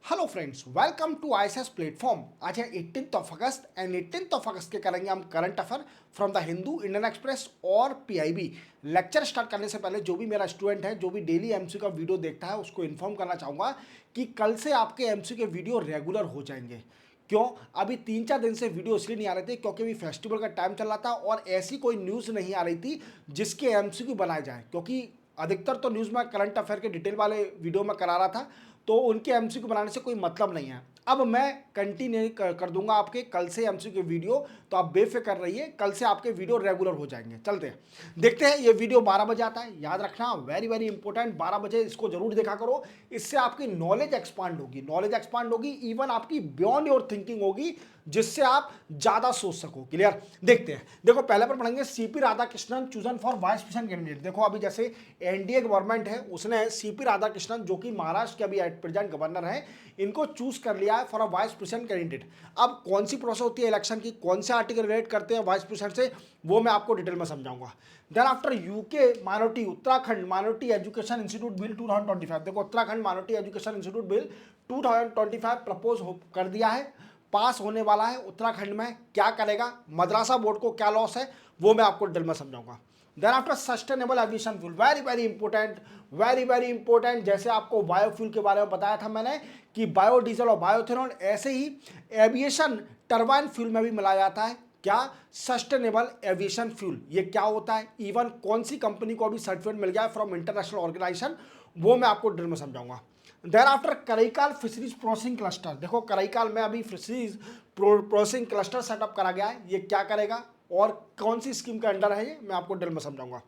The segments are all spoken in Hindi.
Hello friends, welcome to ISS platform. आज है 18th of August and 18th of August के करेंगे हम current affair from the Hindu, Indian Express और पीआईबी। लेक्चर स्टार्ट करने से पहले जो भी मेरा स्टूडेंट है, जो भी डेली एमसीक्यू का वीडियो देखता है, उसको इन्फॉर्म करना चाहूँगा कि कल से आपके एमसीक्यू के वीडियो रेगुलर हो जाएंगे। क्यों? अभी 3-4 दिन से वीडियो इसलिए नहीं आ रहे थे क्योंकि अभी फेस्टिवल का टाइम चल रहा था और ऐसी कोई न्यूज़ नहीं आ रही थी जिसके एमसीक्यू बनाए जाए, क्योंकि अधिकतर तो न्यूज़ में करंट अफेयर के डिटेल वाले वीडियो में करा रहा था, तो उनके एमसीक्यू बनाने से कोई मतलब नहीं है। अब मैं कंटिन्यू कर दूंगा आपके कल से एमसीक्यू के वीडियो, तो आप बेफिक्र रहिए, कल से आपके वीडियो रेगुलर हो जाएंगे। चलते हैं, देखते हैं। ये वीडियो 12 बजे आता है, याद रखना, वेरी वेरी इंपॉर्टेंट। 12 बजे इसको जरूर देखा करो, इससे आपकी नॉलेज एक्सपांड होगी, नॉलेज एक्सपांड होगी, इवन आपकी बियॉन्ड योर थिंकिंग होगी, जिससे आप ज्यादा सोच सको। क्लियर? देखते हैं। देखो, पहले पर पढ़ेंगे CP Radhakrishnan chosen for vice president candidate. देखो, अभी जैसे एनडीए गवर्नमेंट है, उसने सीपी राधाकृष्णन, जो कि महाराष्ट्र के अभी एट प्रेजेंट गवर्नर है, इनको चूज कर लिया है for a vice president candidate. अब कौन सी प्रोसेस होती है इलेक्शन की, कौन से आर्टिकल रिलेट करते हैं वाइस प्रेसिडेंट से, वो मैं आपको डिटेल में समझाऊंगा। Then after UK minority, Uttarakhand minority education institute bill 2025। देखो, Uttarakhand minority education institute bill 2025 propose कर दिया है, पास होने वाला है। उत्तराखंड में क्या करेगा, मद्रासा बोर्ड को क्या लॉस है, वो मैं आपको डिटेल में समझाऊंगा। Then after sustainable aviation fuel, very very important, very very important. जैसे आपको बायोफ्यूल के बारे में बताया था मैंने कि बायोडीजल और बायोथेनॉल, ऐसे ही एविएशन टरबाइन फ्यूल में भी मिलाया जाता है। क्या? Sustainable aviation fuel. ये क्या होता है, इवन कौन सी कंपनी को अभी सर्टिफिकेट मिल गया है फ्रॉम इंटरनेशनल ऑर्गेनाइजेशन, वो मैं आपको डिटेल में समझाऊंगा। Then after Karaikal fisheries processing cluster. देखो, कराईकाल में अभी फिशरीज प्रोसेसिंग क्लस्टर सेटअप करा गया है। ये क्या करेगा और कौन सी स्कीम के अंडर है, ये मैं आपको डिटेल में समझाऊंगा।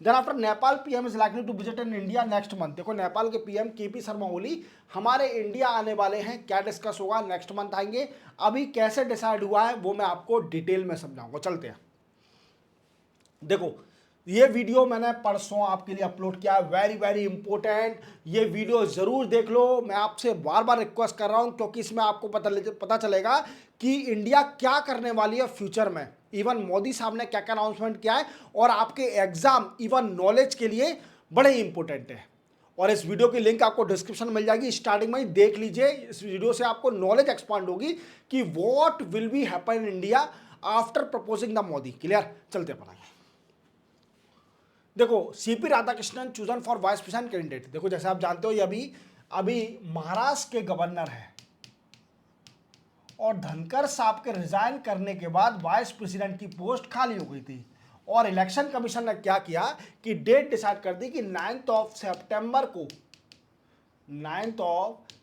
Then after Nepal PM is likely to visit in India next month. देखो, नेपाल के पीएम केपी शर्मा ओली हमारे इंडिया आने वाले हैं। क्या डिस्कस होगा, नेक्स्ट मंथ आएंगे। अभी कैसे डिसाइड हुआ है वो मैं आपको डिटेल में समझाऊंगा। चलते हैं। देखो, ये वीडियो मैंने परसों आपके लिए अपलोड किया है, वेरी वेरी इंपॉर्टेंट। ये वीडियो जरूर देख लो, मैं आपसे बार बार रिक्वेस्ट कर रहा हूं, क्योंकि इसमें आपको पता चलेगा कि इंडिया क्या करने वाली है फ्यूचर में। इवन मोदी साहब ने क्या क्या अनाउंसमेंट किया है, और आपके एग्जाम इवन नॉलेज के लिए बड़े इंपॉर्टेंट है। और इस वीडियो की लिंक आपको डिस्क्रिप्शन में मिल जाएगी, स्टार्टिंग में ही देख लीजिए। इस वीडियो से आपको नॉलेज एक्सपांड होगी कि what will be happen in India after proposing the Modi. Clear? चलते पढ़ेंगे। देखो, CP Radhakrishnan chosen for vice president candidate. देखो, जैसे आप जानते हो, ये अभी अभी महाराष्ट्र के गवर्नर है, और धनखड़ साहब के रिजाइन करने के बाद वाइस प्रेसिडेंट की पोस्ट खाली हो गई थी, और इलेक्शन कमीशन ने क्या किया कि डेट डिसाइड कर दी कि 9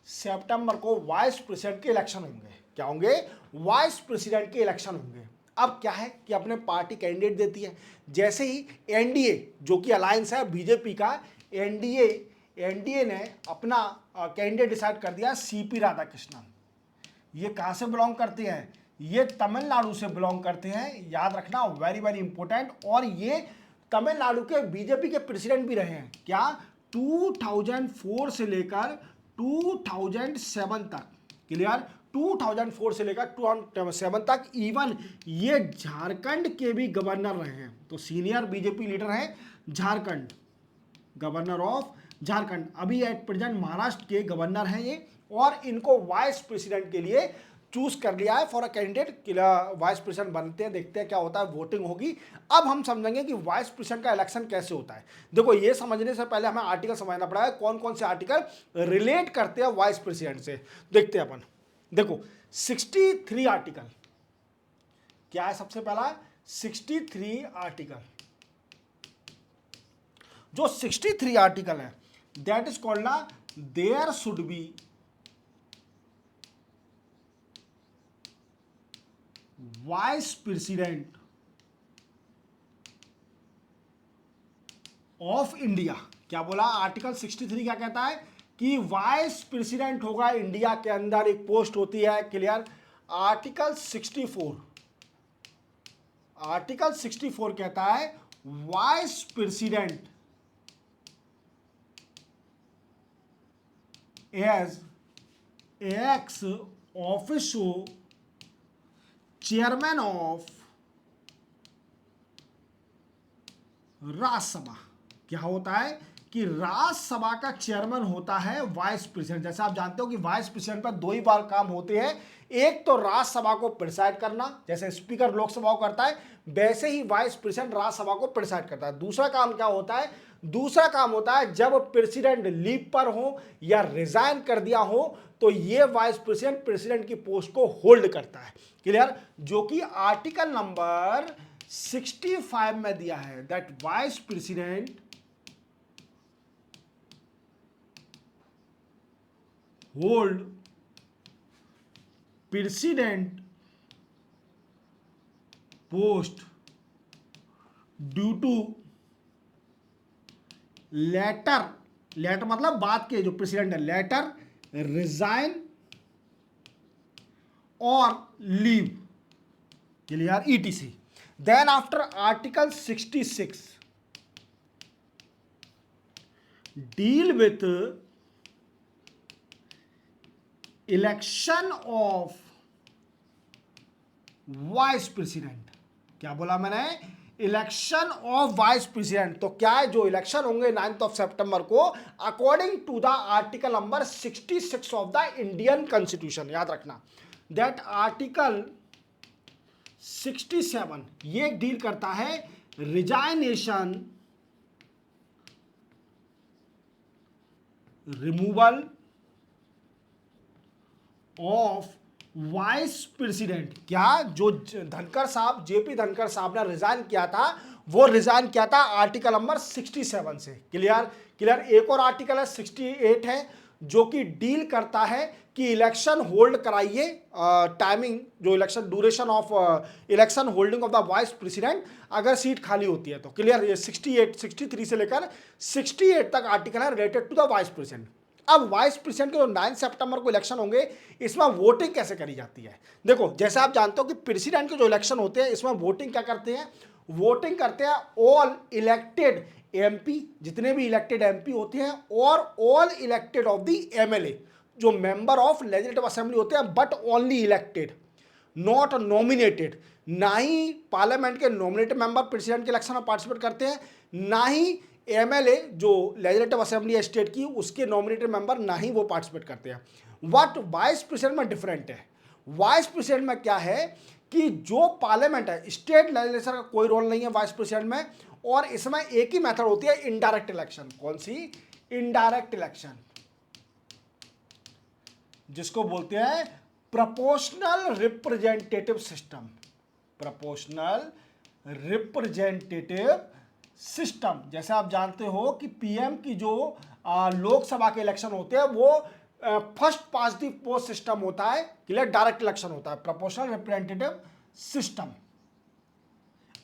सितंबर को वाइस प्रेसिडेंट के इलेक्शन होंगे। क्या होंगे? वाइस प्रेसिडेंट के इलेक्शन होंगे। अब क्या है कि अपने पार्टी कैंडिडेट देती है। जैसे ही एनडीए, जो कि अलायंस है बीजेपी का, एनडीए ने अपना कैंडिडेट डिसाइड कर दिया, सीपी राधाकृष्णन। ये कहाँ से बिलोंग करते हैं? ये तमिलनाडु से बिलोंग करते हैं, याद रखना, वेरी वेरी इंपॉर्टेंट। और ये तमिलनाडु के बीजेपी के प्रेसिडेंट भी रहे हैं। क्या? 2004 से लेकर 2007 तक। क्लियर? 2004 से लेकर 2007 तक। इवन ये झारखंड के भी गवर्नर रहे हैं, तो सीनियर बीजेपी लीडर हैं झारखंड, गवर्नर ऑफ झारखंड। अभी एट प्रेजेंट महाराष्ट्र के गवर्नर हैं ये, और इनको वाइस प्रेसिडेंट के लिए चूज कर लिया है for a candidate. Vice president बनते हैं, देखते हैं क्या होता है, वोटिंग होगी। अब हम समझेंगे कि वाइस प्रेसिडेंट का इलेक्शन कैसे होता है। देखो, ये समझने से पहले हमें आर्टिकल समझना पड़ेगा, कौन कौन से आर्टिकल रिलेट करते हैं वाइस प्रेसिडेंट से। देखते हैं अपन। देखो, 63 आर्टिकल क्या है? सबसे पहला 63 आर्टिकल, जो 63 आर्टिकल है, दैट इज कॉल्ड ना, there should be vice president of India. क्या बोला? आर्टिकल 63 क्या कहता है कि वाइस प्रेसिडेंट होगा इंडिया के अंदर, एक पोस्ट होती है। क्लियर? आर्टिकल 64, आर्टिकल 64 कहता है vice president as ex officio chairman of Rajya Sabha. क्या होता है कि राज्यसभा का चेयरमैन होता है वाइस प्रेसिडेंट। जैसे आप जानते हो कि वाइस प्रेसिडेंट पर दो ही बार काम होते हैं, एक तो राज्यसभा को प्रिसाइड करना, जैसे स्पीकर लोकसभा को करता है वैसे ही वाइस प्रेसिडेंट राज्यसभा को प्रिसाइड करता है। दूसरा काम क्या होता है, दूसरा काम होता है जब प्रेसिडेंट लीव पर हो या रिजाइन कर दिया हो तो ये वाइस प्रेसिडेंट प्रेसिडेंट की पोस्ट को होल्ड करता है। क्लियर, जो कि आर्टिकल नंबर 65 में दिया है, that vice president hold president post due to letter मतलब बात के जो प्रेसिडेंट है, लेटर, रिजाइन और leave, clear, ETC. Then after article 66 deal with election of vice president. क्या बोला मैंने, इलेक्शन ऑफ वाइस प्रेसिडेंट। तो क्या है, जो इलेक्शन होंगे 9 सितंबर को according to the article number 66 of the Indian constitution. याद रखना दैट आर्टिकल 67 ये डील करता है resignation, removal of vice president. क्या, जो धनखड़ साहब, जेपी धनखड़ साहब ने रिजाइन किया था, वो रिजाइन किया था आर्टिकल नंबर 67 से। क्लियर। एक और आर्टिकल है 68 है जो कि डील करता है कि इलेक्शन होल्ड कराइए, टाइमिंग, जो election duration of election holding of the vice president अगर सीट खाली होती है तो। क्लियर, ये 63 से लेकर 68 तक आर्टिकल है related to the vice president. अब वाइस प्रेसिडेंट के जो 9 सितंबर को इलेक्शन होंगे, इसमें वोटिंग कैसे करी जाती है। देखो, जैसे आप जानते हो कि प्रेसिडेंट के जो इलेक्शन होते हैं इसमें वोटिंग क्या करते हैं, वोटिंग करते हैं ऑल इलेक्टेड एमपी, जितने भी इलेक्टेड एमपी होते हैं, और all elected of the MLA, जो मेंबर ऑफ लेजिस्लेटिव असेंबली होते हैं, but only elected, not nominated. ना ही पार्लियामेंट के नॉमिनेटेड मेंबर प्रेसिडेंट के इलेक्शन में पार्टिसिपेट करते हैं, ना ही एमएलए जो लेजिस्लेटिव असेंबली है स्टेट की, उसके नॉमिनेटेड मेंबर ना ही वो पार्टिसिपेट करते हैं। व्हाट वाइस प्रेसिडेंट में डिफरेंट है। वाइस प्रेसिडेंट में क्या है कि जो पार्लियामेंट है, स्टेट लेजिस्लेचर का कोई रोल नहीं है वाइस प्रेसिडेंट में, और इसमें एक ही मेथड होती है, इनडायरेक्ट इलेक्शन। कौन सी, इनडायरेक्ट इलेक्शन, जिसको बोलते हैं proportional representative system. Proportional representative system. जैसे आप जानते हो कि पीएम की जो लोकसभा के इलेक्शन होते हैं वो first past the post system होता है, क्लियर, डायरेक्ट इलेक्शन होता है, प्रोपोर्शनल रिप्रेजेंटेटिव सिस्टम।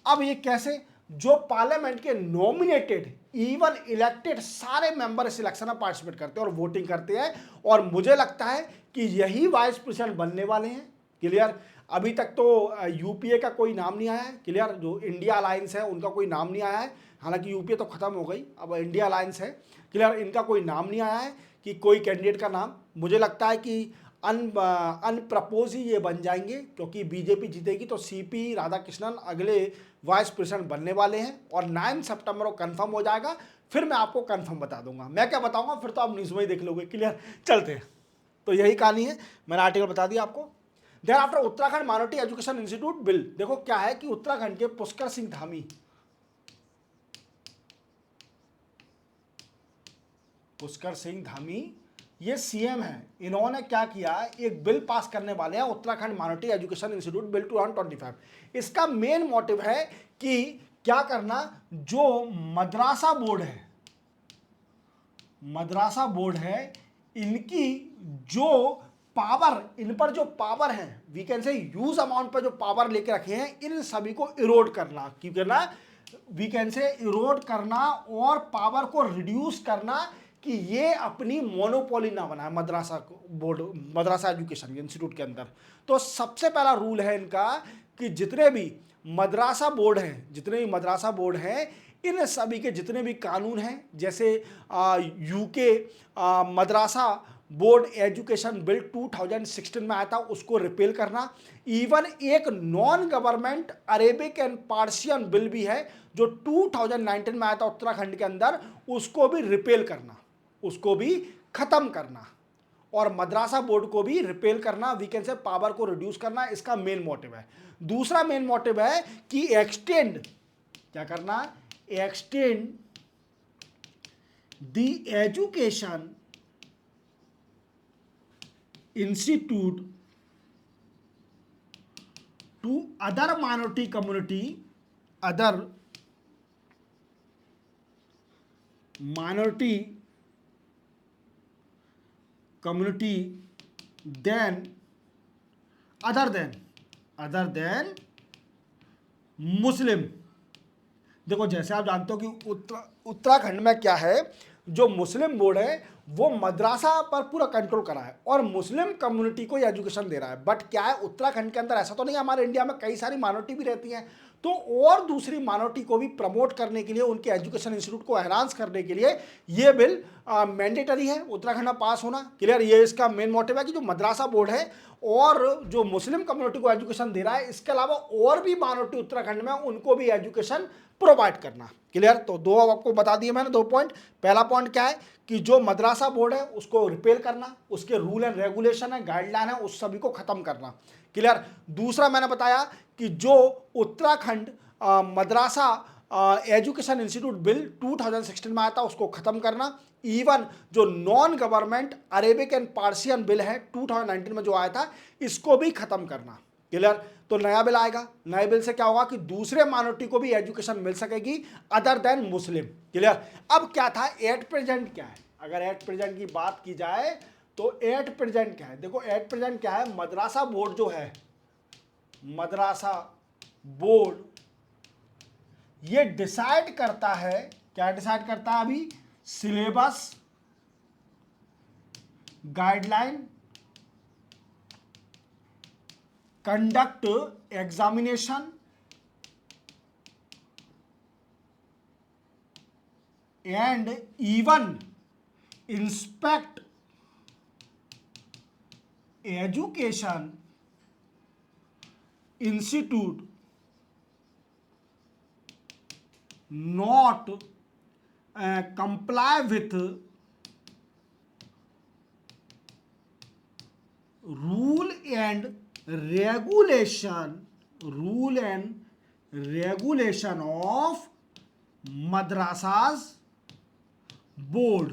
अब ये कैसे, जो पार्लियामेंट के नॉमिनेटेड इवन इलेक्टेड सारे मेंबर इस इलेक्शन में पार्टिसिपेट करते हैं और वोटिंग करते हैं, और मुझे लगता है कि यही वाइस प्रेसिडेंट बनने वाले हैं। क्लियर, अभी तक तो यूपीए का कोई नाम नहीं आया है। क्लियर, जो इंडिया अलायंस है उनका कोई नाम नहीं आया है, हालांकि यूपीए तो खत्म हो गई, अब इंडिया अलायंस है। क्लियर, इनका कोई नाम नहीं आया है कि कोई कैंडिडेट का नाम। मुझे लगता है कि अनप्रपोज ही ये बन जाएंगे, क्योंकि बीजेपी जीतेगी तो सीपी राधाकृष्णन अगले वाइस प्रेसिडेंट बनने वाले हैं, और 9 सितंबर को कंफर्म हो जाएगा। फिर मैं आपको कंफर्म बता दूंगा। मैं क्या बताऊंगा, फिर तो आप न्यूज़ में ही देख लोगे। क्लियर, चलते हैं। तो यही कहानी है, मैंने आर्टिकल बता दिया आपको। Then after Uttarakhand minority education institute bill. देखो क्या है कि उत्तराखंड के पुष्कर सिंह धामी ये सीएम है, इन्होंने क्या किया, एक बिल पास करने वाले हैं, Uttarakhand minority education institute bill 2025। इसका मेन मोटिव है कि क्या करना, जो मद्रासा बोर्ड है, इनकी जो पावर, इन पर जो पावर है, we can say use amount पर जो पावर लेके रखे हैं, इन सभी को इरोड करना। क्यों करना, वी कैन से इरोड करना और पावर को रिड्यूस करना, कि ये अपनी मोनोपोली ना बनाए मद्रासा एजुकेशन इंस्टीट्यूट के अंदर। तो सबसे पहला रूल है इनका कि जितने भी मद्रासा बोर्ड हैं, इन सभी के जितने भी कानून हैं, जैसे UK madrasa board education bill 2016 में आया था उसको रिपेल करना। इवन एक non government Arabic and Persian bill भी है जो 2019 में आया था उत्तराखंड के अंदर, उसको भी रिपेल करना, उसको भी खत्म करना, और मद्रासा बोर्ड को भी रिपेल करना, वीकेंड से पावर को रिड्यूस करना, इसका मेन मोटिव है। दूसरा मेन मोटिव है कि एक्सटेंड, क्या करना, extend the education institute to other minority community, other minority community then other than Muslim. देखो जैसे आप जानते हो कि उत्तराखंड में क्या है, जो मुस्लिम बोर्ड है वो मद्रासा पर पूरा कंट्रोल करा है और मुस्लिम कम्युनिटी को एजुकेशन दे रहा है। बट क्या है, उत्तराखंड के अंदर ऐसा तो नहीं, हमारे इंडिया में कई सारी माइनॉरिटी भी रहती हैं, तो और दूसरी माइनॉरिटी को भी प्रमोट करने के लिए, उनके एजुकेशन इंस्टीट्यूट को एनहांस करने के लिए ये बिल मैंडेटरी है उत्तराखंड में पास होना। क्लियर, ये इसका मेन मोटिव है कि जो मद्रासा बोर्ड है और जो मुस्लिम कम्युनिटी को एजुकेशन दे रहा है, इसके अलावा और भी माइनॉरिटी उत्तराखंड में उनको भी एजुकेशन प्रोवाइड करना। क्लियर, तो दो आपको बता दिए मैंने, 2 पॉइंट। पहला पॉइंट क्या है कि जो मद्रासा बोर्ड है उसको रिपेल करना, उसके रूल एंड रेगुलेशन है, गाइडलाइन है, उस सभी को खत्म करना। क्लियर, दूसरा मैंने बताया कि जो Uttarakhand madrasa education institute bill 2016 में आया था उसको खत्म करना। इवन जो non government Arabic and Persian bill है 2019 में जो आया था, इसको भी खत्म करना। क्लियर, तो नया बिल आएगा, नए बिल से क्या होगा कि दूसरे माइनॉरिटी को भी एजुकेशन मिल सकेगी अदर देन मुस्लिम। क्लियर, अब क्या था, एट प्रेजेंट क्या है, अगर एट प्रेजेंट की बात की जाए तो एट प्रेजेंट क्या है, देखो एट प्रेजेंट क्या है, मद्रासा बोर्ड जो है, मद्रासा बोर्ड ये डिसाइड करता है, क्या डिसाइड करता है अभी, syllabus, guideline, conduct examination and even inspect education institute not comply with rule and regulation of madrasas board.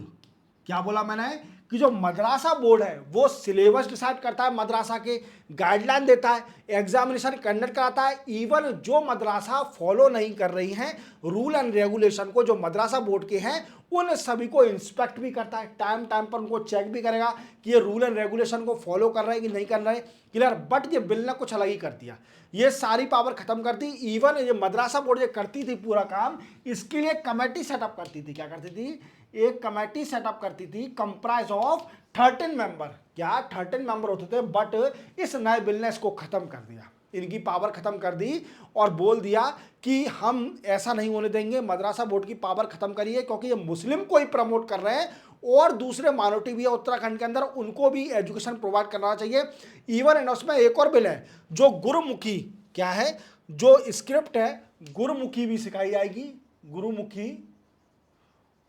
क्या बोला मैंने कि जो मद्रासा बोर्ड है वो सिलेबस डिसाइड करता है, मद्रासा के गाइडलाइन देता है, एग्जामिनेशन कंडक्ट कराता है, इवन जो मद्रासा फॉलो नहीं कर रही हैं रूल एंड रेगुलेशन को, जो मद्रासा बोर्ड के हैं, उन सभी को इंस्पेक्ट भी करता है, टाइम टाइम पर उनको चेक भी करेगा कि ये रूल एंड रेगुलेशन को फॉलो कर रहे हैं कि नहीं कर रहे हैं। क्लियर, बट ये बिल ने कुछ अलग ही कर दिया, ये सारी पावर खत्म कर दी। इवन ये मद्रासा बोर्ड जो करती थी पूरा काम, इसके लिए कमेटी सेटअप करती थी, क्या करती थी, एक कमेटी सेटअप करती थी कंप्राइज ऑफ 13 मेंबर। क्या 13 मेंबर होते थे, बट इस नए बिल ने इसको खत्म कर दिया, इनकी पावर खत्म कर दी और बोल दिया कि हम ऐसा नहीं होने देंगे, मद्रासा बोर्ड की पावर खत्म करिए, क्योंकि ये मुस्लिम को ही प्रमोट कर रहे हैं और दूसरे माइनॉरिटी भी है उत्तराखंड के अंदर, उनको भी एजुकेशन प्रोवाइड करना चाहिए। इवन एंड उसमें एक और बिल है जो गुरुमुखी, क्या है, जो स्क्रिप्ट है गुरुमुखी भी सिखाई जाएगी, गुरुमुखी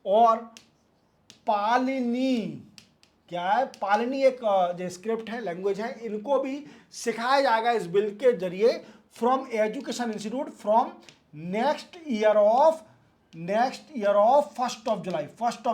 और पालिनी, क्या है, पालिनी एक जो स्क्रिप्ट है, लैंग्वेज है, इनको भी सिखाया जाएगा इस बिल के जरिए from education institute from next year of 1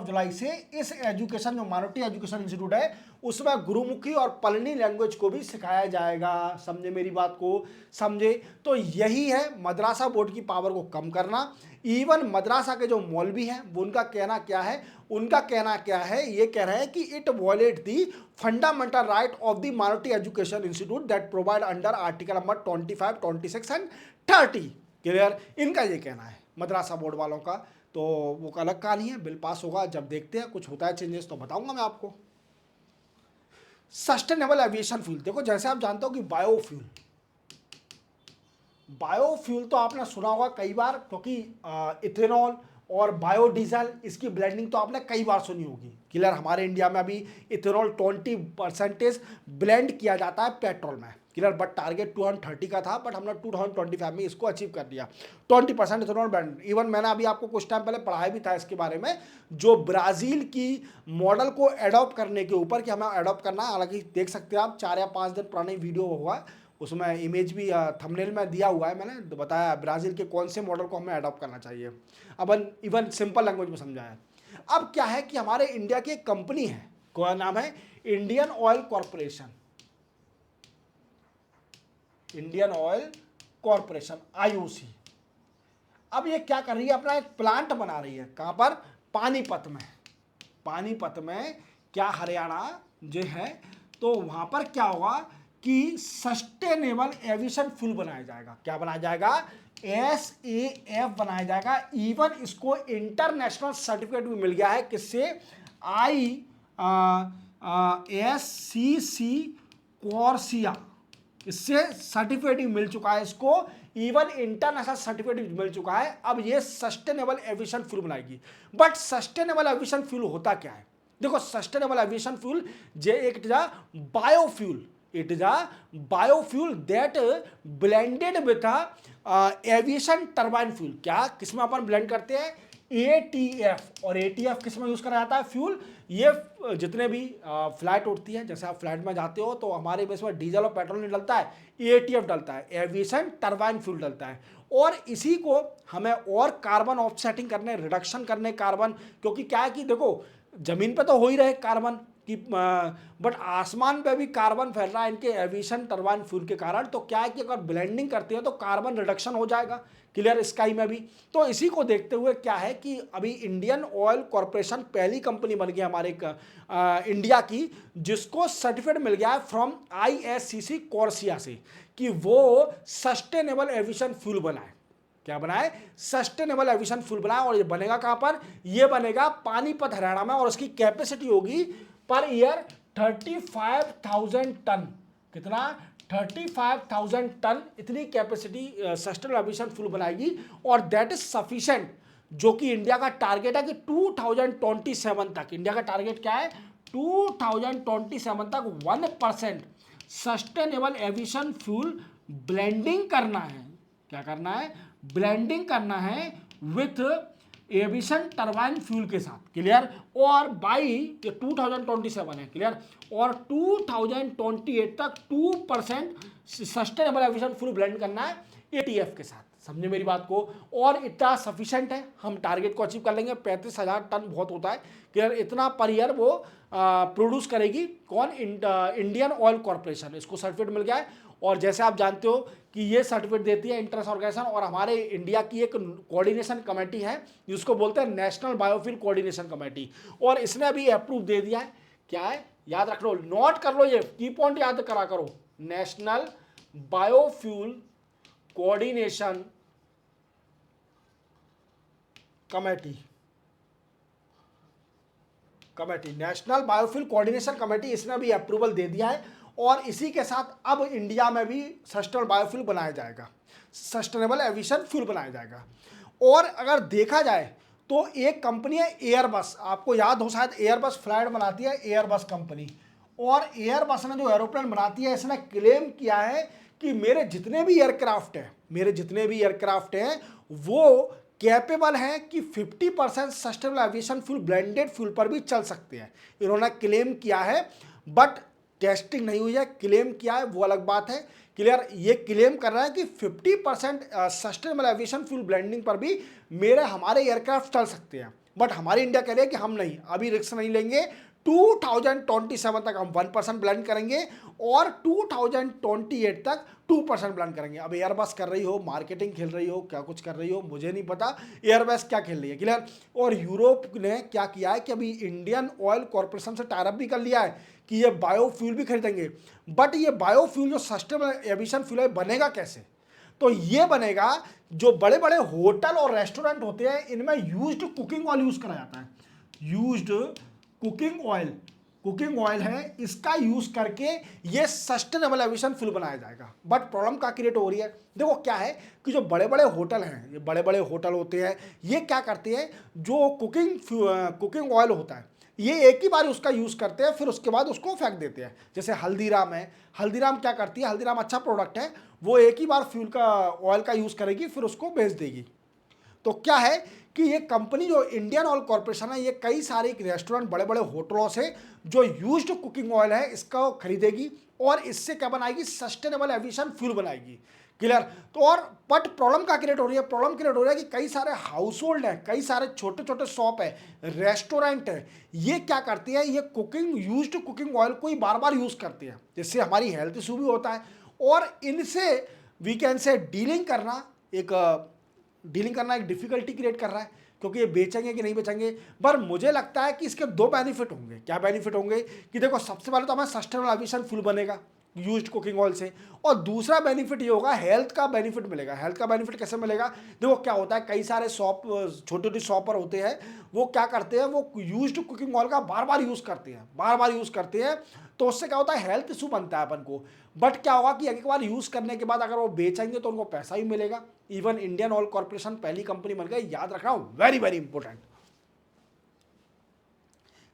जुलाई से इस एजुकेशन जो माइनॉरिटी एजुकेशन इंस्टीट्यूट है उसमें गुरुमुखी और पलनी लैंग्वेज को भी सिखाया जाएगा। समझे मेरी बात को, समझे, तो यही है मद्रासा बोर्ड की पावर को कम करना। इवन मद्रासा के जो मौलवी हैं वो उनका कहना क्या है, ये कह रहे हैं कि it violate the fundamental right of the minority education institute that provide under article number 25, 26 and 30। Clear, इनका ये कहना है मद्रासा बोर्ड वालों का। तो वो अलग कहानी है, बिल पास होगा जब देखते हैं, कुछ होता है चेंजेस तो बताऊंगा मैं आपको। सस्टेनेबल एविएशन फ्यूल, देखो जैसे आप जानते हो कि बायोफ्यूल तो आपने सुना होगा कई बार, क्योंकि इथेनॉल और बायोडीजल, इसकी ब्लेंडिंग तो आपने कई बार सुनी होगी। क्लियर, हमारे इंडिया में अभी इथेनॉल 20% ब्लेंड किया जाता है पेट्रोल में। क्लियर, बट टारगेट 2030 का था, बट हमने 2025 में इसको अचीव कर दिया 20% इथेनॉल ब्लेंड। इवन मैंने अभी आपको कुछ टाइम पहले पढ़ाया भी था इसके बारे में, जो ब्राज़ील की मॉडल को एडॉप्ट करने के ऊपर कि हमें एडॉप्ट करना है। हालांकि देख सकते हैं आप 4 या 5 दिन पुरानी वीडियो हुआ, उसमें इमेज भी थंबनेल में दिया हुआ है, मैंने बताया ब्राज़ील के कौन से मॉडल को हमें अडॉप्ट करना चाहिए। अब इवन सिंपल लैंग्वेज में समझाया। अब क्या है कि हमारे इंडिया की एक कंपनी है, क्या नाम है, Indian oil corporation, Indian oil corporation IOC। अब ये क्या कर रही है, अपना एक प्लांट बना रही है। कहां पर, पानीपत में। पानीपत में क्या, हरियाणा जो है, तो वहां पर क्या होगा कि सस्टेनेबल एविएशन फ्यूल बनाया जाएगा। क्या बनाया जाएगा, SAF बनाया जाएगा। इवन इसको इंटरनेशनल सर्टिफिकेट भी मिल गया है, किससे, ISCC कॉर्सिया, इससे सर्टिफिकेट भी मिल चुका है इसको, इवन इंटरनेशनल सर्टिफिकेट भी मिल चुका है। अब ये सस्टेनेबल एविएशन फ्यूल बनाएगी। बट सस्टेनेबल एविएशन फ्यूल होता क्या है, देखो, सस्टेनेबल एविएशन फ्यूल जे एक biofuel, it is a biofuel that blended with aviation turbine fuel. क्या, किसमें अपन ब्लेंड करते हैं, ATF। और ATF किसमें यूज करा जाता है, फ्यूल, ये जितने भी फ्लाइट उड़ती है, जैसे आप फ्लाइट में जाते हो तो हमारे बेस में डीजल और पेट्रोल नहीं डलता है, ATF डलता है, एविएशन टर्बाइन फ्यूल डलता है। और इसी को हमें और कार्बन ऑफसेटिंग करने, रिडक्शन करने कार्बन, क्योंकि क्या है कि देखो जमीन पे तो हो ही रहे कार्बन कि, बट आसमान पे भी कार्बन फैल रहा है इनके एविएशन टर्बाइन फ्यूल के कारण। तो क्या है कि अगर ब्लेंडिंग करते हैं तो कार्बन रिडक्शन हो जाएगा, क्लियर, स्काई में भी। तो इसी को देखते हुए क्या है कि अभी इंडियन ऑयल कॉरपोरेशन पहली कंपनी बन गई हमारे इंडिया की, जिसको सर्टिफिकेट मिल गया है फ्रॉम ISCC कॉर्सिया से कि वो सस्टेनेबल एविएशन फ्यूल बनाए। क्या बनाए, सस्टेनेबल एविएशन फ्यूल बनाए। और ये बनेगा कहां पर, ये बनेगा पानीपत हरियाणा में। और उसकी कैपेसिटी होगी पर ईयर 35,000 टन। कितना, 35,000 टन इतनी कैपेसिटी सस्टेनेबल एविएशन फ्यूल बनाएगी। और दैट इज सफिशिएंट, जो कि इंडिया का टारगेट है कि 2027 तक, इंडिया का टारगेट क्या है, 2027 तक 1% सस्टेनेबल एविएशन फ्यूल ब्लेंडिंग करना है। क्या करना है, ब्लेंडिंग करना है विथ एविएशन टर्बाइन फ्यूल के साथ, क्लियर। और बाई 2027 है, क्लियर। और 2028 तक 2% सस्टेनेबल एविएशन फ्यूल ब्लेंड करना है ATF के साथ, समझे मेरी बात को। और इतना सफिशिएंट है, हम टारगेट को अचीव कर लेंगे। 35,000 टन बहुत होता है, क्लियर, इतना पर ईयर वो प्रोड्यूस करेगी। कौन, इंडियन ऑयल कॉरपोरेशन, इसको सर्टिफिकेट मिल गया है। और जैसे आप जानते हो कि ये सर्टिफिकेट देती है इंटरेस्ट ऑर्गेनाइजेशन, और हमारे इंडिया की एक कोऑर्डिनेशन कमेटी है जिसको बोलते हैं नेशनल बायोफ्यूल कोऑर्डिनेशन कमेटी, और इसने अभी अप्रूव दे दिया है। क्या है, याद रख लो, नोट कर लो, ये की पॉइंट याद करा करो, national biofuel coordination committee, national biofuel coordination committee, इसने भी अप्रूवल दे दिया है। और इसी के साथ अब इंडिया में भी सस्टेनेबल बायोफ्यूल बनाया जाएगा, सस्टेनेबल एविएशन फ्यूल बनाया जाएगा। और अगर देखा जाए तो एक कंपनी है एयरबस, आपको याद हो शायद, एयरबस फ्लाइट बनाती है, एयरबस कंपनी। और एयरबस ने जो एरोप्लेन बनाती है, इसने क्लेम किया है कि मेरे जितने भी एयरक्राफ्ट हैं वो कैपेबल हैं कि 50% sustainable aviation fuel, blended fuel पर भी चल सकते हैं, इन्होंने क्लेम किया है। बट टेस्टिंग नहीं हुई है, क्लेम किया है वो अलग बात है, क्लियर। ये क्लेम कर रहा है कि 50% सस्टेनेबल एविएशन फ्यूल ब्लेंडिंग पर भी हमारे एयरक्राफ्ट चल सकते हैं। बट हमारी इंडिया कह रही है कि हम नहीं, अभी रिस्क नहीं लेंगे, 2027 तक हम 1% ब्लेंड करेंगे और 2028 तक 2% ब्लेंड करेंगे। अब एयरबस कर रही हो, मार्केटिंग खेल रही हो, क्या कुछ कर रही हो मुझे नहीं पता, एयरबस क्या खेल रही है, क्लियर। और यूरोप ने क्या किया है कि अभी इंडियन ऑयल कॉरपोरेशन से टाइप भी कर लिया है कि ये बायोफ्यूल भी खरीदेंगे। बट ये बायोफ्यूल जो सस्टेनेबल एविएशन फ्यूल है बनेगा कैसे, तो ये बनेगा, जो बड़े बड़े होटल और रेस्टोरेंट होते हैं इनमें यूज्ड कुकिंग ऑयल यूज करा जाता है, used cooking oil, cooking oil है, इसका यूज करके ये सस्टेनेबल एविएशन फ्यूल बनाया जाएगा। बट प्रॉब्लम क्या क्रिएट हो रही है, देखो क्या है कि जो बड़े बड़े होटल हैं, ये बड़े बड़े होटल होते हैं, ये क्या करते हैं, जो कुकिंग ऑयल होता है ये एक ही बार उसका यूज करते हैं, फिर उसके बाद उसको फेंक देते हैं। जैसे हल्दीराम है, हल्दीराम क्या करती है, हल्दीराम अच्छा प्रोडक्ट है, वो एक ही बार फ्यूल का ऑयल का यूज करेगी, फिर उसको बेच देगी। तो क्या है कि ये कंपनी जो इंडियन ऑयल कॉर्पोरेशन है, ये कई सारे रेस्टोरेंट, बड़े बड़े होटलों से जो यूज्ड कुकिंग ऑयल है इसका खरीदेगी और इससे क्या बनाएगी, सस्टेनेबल एविएशन फ्यूल बनाएगी। क्लियर। तो और बट प्रॉब्लम क्या क्रिएट हो रही है, प्रॉब्लम क्रिएट हो रही है कि कई सारे हाउस होल्ड है, कई सारे छोटे छोटे शॉप है, रेस्टोरेंट है, ये क्या करती है, ये यूज्ड कुकिंग ऑयल को ही बार बार यूज करती है, जिससे हमारी हेल्थ इशू भी होता है। और इनसे वी कैन से डीलिंग करना एक डिफिकल्टी क्रिएट कर रहा है, क्योंकि ये बेचेंगे कि नहीं बेचेंगे। पर मुझे लगता है कि इसके दो बेनिफिट होंगे। क्या बेनिफिट होंगे कि देखो, सबसे पहले तो हमें सस्टेनेबल एविएशन फ्यूल बनेगा यूज्ड कुकिंग ऑयल से, और दूसरा बेनिफिट ये होगा, हेल्थ का बेनिफिट मिलेगा। हेल्थ का बेनिफिट कैसे मिलेगा, देखो क्या होता है, कई सारे छोटे छोटे शॉपर होते हैं, वो क्या करते हैं, वो यूज्ड कुकिंग ऑयल का बार बार यूज करते हैं, बार बार यूज करते हैं, तो उससे क्या होता है, हेल्थ इशू बनता है अपन को। बट क्या होगा कि एक बार यूज करने के बाद अगर वो बेचेंगे तो उनको पैसा भी मिलेगा। इवन इंडियन ऑयल कॉर्पोरेशन पहली कंपनी बन गई, याद रखना, very very important.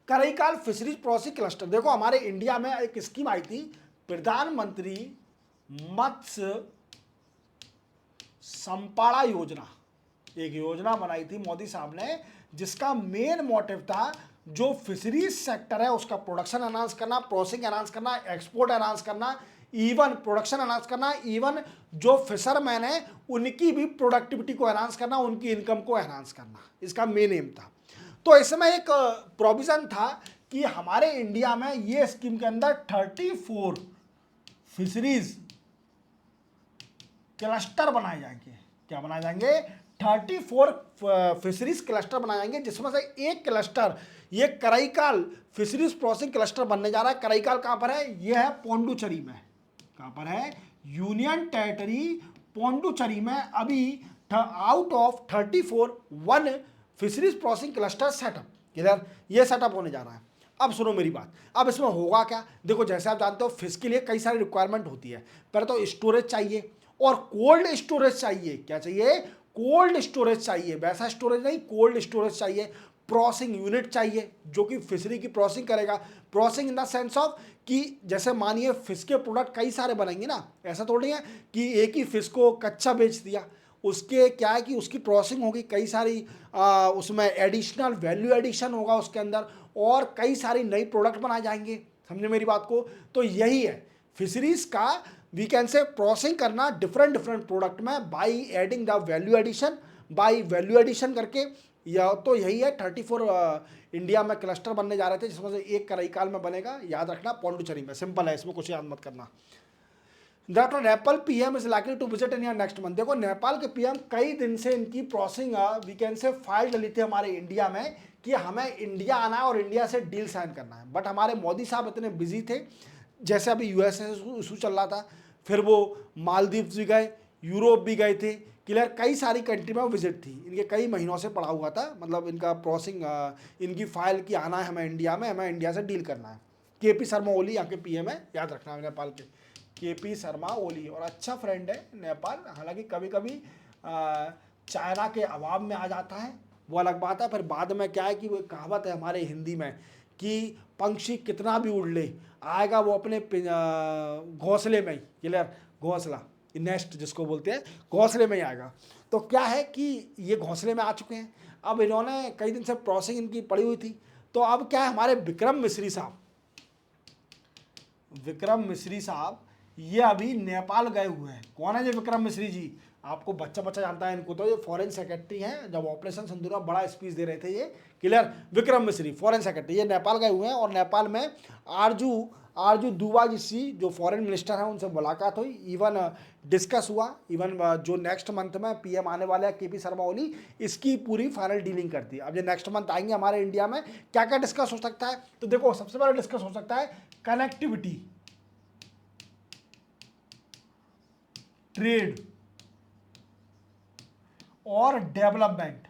Karaikal fisheries processing cluster, देखो हमारे इंडिया में एक स्कीम आई थी, प्रधानमंत्री मत्स्य संपदा योजना, एक योजना बनाई थी मोदी साहब ने, जिसका मेन मोटिव था जो फिशरीज सेक्टर है उसका प्रोडक्शन एनहांस करना, प्रोसेसिंग एनहांस करना, एक्सपोर्ट एनहांस करना, इवन प्रोडक्शन एनहांस करना, इवन जो फिशरमैन है उनकी भी प्रोडक्टिविटी को एनहांस करना, उनकी इनकम को एनहांस करना, इसका मेन एम था। तो इसमें एक प्रोविजन था कि हमारे इंडिया में ये स्कीम के अंदर 34 फिशरीज क्लस्टर बनाए जाएंगे। क्या बनाए जाएंगे, 34 फिशरीज क्लस्टर बनाए जाएंगे, जिसमें से एक क्लस्टर ये करईकाल फिशरीज प्रोसेसिंग क्लस्टर बनने जा रहा है। करईकाल कहां पर है, ये है पौंडुचेरी में। कहां पर है, यूनियन टेरिटरी पौंडुचेरी में। अभी out of 34 one fisheries processing cluster setup, इधर ये सेटअप होने जा रहा है। अब सुनो मेरी बात, अब इसमें होगा क्या, देखो जैसे आप जानते हो फिश के लिए कई सारी रिक्वायरमेंट होती है। पहले तो स्टोरेज चाहिए, और कोल्ड स्टोरेज चाहिए। क्या चाहिए, कोल्ड स्टोरेज चाहिए, वैसा स्टोरेज नहीं, कोल्ड स्टोरेज चाहिए। प्रोसेसिंग यूनिट चाहिए जो कि फिशरी की प्रोसेसिंग करेगा। Processing in the sense of कि जैसे मानिए फिश के प्रोडक्ट कई सारे बनेंगे ना, ऐसा थोड़ी है कि एक ही फिश को कच्चा बेच दिया। उसके क्या है कि उसकी प्रोसेसिंग होगी, कई सारी उसमें एडिशनल वैल्यू एडिशन होगा उसके अंदर, और कई सारी नई प्रोडक्ट बनाए जाएंगे। समझे मेरी बात को, तो यही है फिशरीज का, वी कैन से प्रोसेसिंग करना डिफरेंट डिफरेंट प्रोडक्ट में by adding the value addition, by value addition करके। या तो यही है 34 इंडिया में क्लस्टर बनने जा रहे थे, जिसमें से एक करईकाल में बनेगा, याद रखना पौंडुचेरी में। सिंपल है, इसमें कुछ याद मत करना। Doctor Nepal PM is likely to visit in next month, देखो नेपाल के पीएम कई दिन से इनकी processing we can say file डली थी हमारे इंडिया में कि हमें इंडिया आना है और इंडिया से डील साइन करना है। बट हमारे मोदी साहब इतने बिजी थे, जैसे अभी यूएस इशू चल रहा था, फिर वो मालदीव्स भी गए, यूरोप भी गए थे। क्लियर, कई सारी कंट्री में वो विजिट थी, इनके कई महीनों से पड़ा हुआ था, मतलब इनका प्रोसेसिंग इनकी फाइल की आना है हमें इंडिया में, हमें इंडिया से डील करना है। केपी शर्मा ओली यहाँ के पीएम है, याद रखना है नेपाल के, केपी शर्मा ओली, और अच्छा फ्रेंड है नेपाल। हालांकि कभी कभी चाइना के अभाव में आ जाता है, वो अलग बात है। फिर बाद में क्या है कि वो कहावत है हमारे हिंदी में कि पंछी कितना भी उड़ ले, आएगा वो अपने घोंसले में ही। क्लियर, घोंसला, नेस्ट जिसको बोलते हैं, घोंसले में ही आएगा। तो क्या है कि ये घोंसले में आ चुके हैं। अब इन्होंने कई दिन से प्रोसेसिंग इनकी पड़ी हुई थी, तो अब क्या है, हमारे विक्रम मिश्री साहब, विक्रम मिश्री साहब ये अभी नेपाल गए हुए हैं। कौन है ये विक्रम मिश्री जी, आपको बच्चा बच्चा जानता है इनको, तो ये फॉरेन सेक्रेटरी हैं, जब ऑपरेशन सिंदूर में बड़ा स्पीच दे रहे थे ये। क्लियर, विक्रम मिश्री फॉरेन सेक्रेटरी, ये नेपाल गए हुए हैं, और नेपाल में आरजू आरजू दूबा जी जो फॉरेन मिनिस्टर हैं उनसे मुलाकात हुई, इवन डिस्कस हुआ, इवन जो नेक्स्ट मंथ में पीएम आने वाले हैं केपी शर्मा ओली, इसकी पूरी फाइनल डीलिंग कर दी। अब ये नेक्स्ट मंथ आएंगे हमारे इंडिया में, क्या क्या डिस्कस हो सकता है, तो देखो सबसे पहले डिस्कस हो सकता है कनेक्टिविटी, ट्रेड और डेवलपमेंट।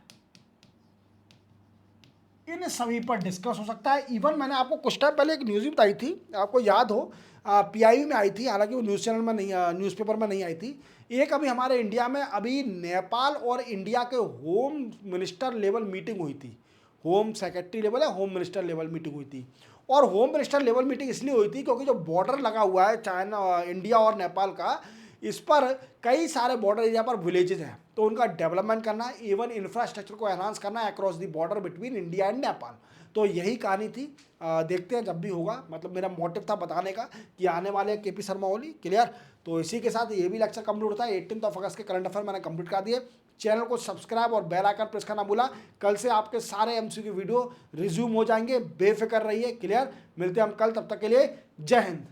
इन सभी पर डिस्कस हो सकता है। इवन मैंने आपको कुछ टाइम पहले एक न्यूज़ भी बताई थी, आपको याद हो, पीआईबी में आई थी, हालांकि वो न्यूज़ चैनल में नहीं, न्यूज़पेपर में नहीं आई थी। एक अभी हमारे इंडिया में अभी नेपाल और इंडिया के होम मिनिस्टर लेवल मीटिंग हुई थी, होम सेक्रेटरी लेवल या होम मिनिस्टर लेवल मीटिंग हुई थी। और होम मिनिस्टर लेवल मीटिंग इसलिए हुई थी क्योंकि जो बॉर्डर लगा हुआ है चाइना, इंडिया और नेपाल का, इस पर कई सारे बॉर्डर एरिया पर विलेजेस हैं, तो उनका डेवलपमेंट करना, इवन इंफ्रास्ट्रक्चर को एनहांस करना across the border between India and Nepal. तो यही कहानी थी। देखते हैं जब भी होगा, मतलब मेरा मोटिव था बताने का कि आने वाले केपी शर्मा ओली, क्लियर। तो इसी के साथ ये भी लेक्चर कंप्लीट होता है। 18 अगस्त के करंट अफेयर मैंने कंप्लीट कर दिए। चैनल को सब्सक्राइब और बेल आइकन प्रेस करना भूला। कल से आपके सारे एमसीक्यू वीडियो रिज्यूम हो जाएंगे, बेफिक्र रहिए, क्लियर। मिलते हैं हम कल, तब तक के लिए जय हिंद।